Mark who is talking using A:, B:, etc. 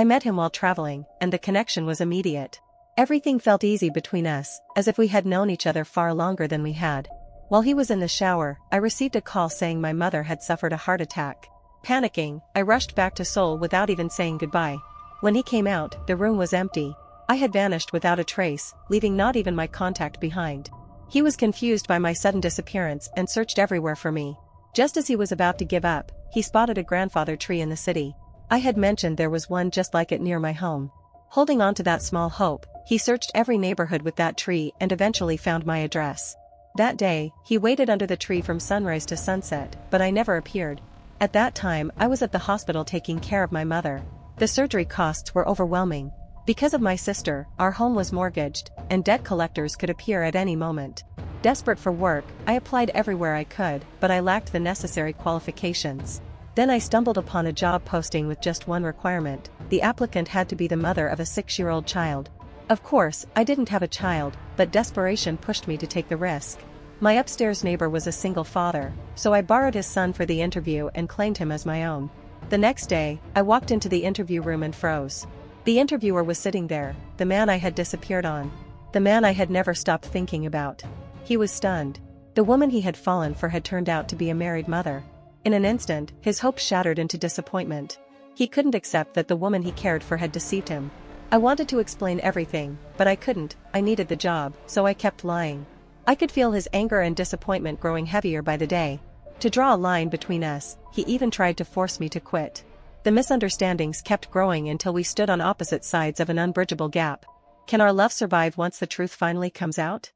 A: I met him while traveling, and the connection was immediate. Everything felt easy between us, as if we had known each other far longer than we had. While he was in the shower, I received a call saying my mother had suffered a heart attack. Panicking, I rushed back to Seoul without even saying goodbye. When he came out, the room was empty. I had vanished without a trace, leaving not even my contact behind. He was confused by my sudden disappearance and searched everywhere for me. Just as he was about to give up, he spotted a grandfather tree in the city. I had mentioned there was one just like it near my home. Holding on to that small hope, he searched every neighborhood with that tree and eventually found my address. That day, he waited under the tree from sunrise to sunset, but I never appeared. At that time, I was at the hospital taking care of my mother. The surgery costs were overwhelming. Because of my sister, our home was mortgaged, and debt collectors could appear at any moment. Desperate for work, I applied everywhere I could, but I lacked the necessary qualifications. Then I stumbled upon a job posting with just one requirement: the applicant had to be the mother of a 6-year-old child. Of course, I didn't have a child, but desperation pushed me to take the risk. My upstairs neighbor was a single father, so I borrowed his son for the interview and claimed him as my own. The next day, I walked into the interview room and froze. The interviewer was sitting there, the man I had disappeared on. The man I had never stopped thinking about. He was stunned. The woman he had fallen for had turned out to be a married mother. In an instant, his hopes shattered into disappointment. He couldn't accept that the woman he cared for had deceived him. I wanted to explain everything, but I couldn't. I needed the job, so I kept lying. I could feel his anger and disappointment growing heavier by the day. To draw a line between us, he even tried to force me to quit. The misunderstandings kept growing until we stood on opposite sides of an unbridgeable gap. Can our love survive once the truth finally comes out?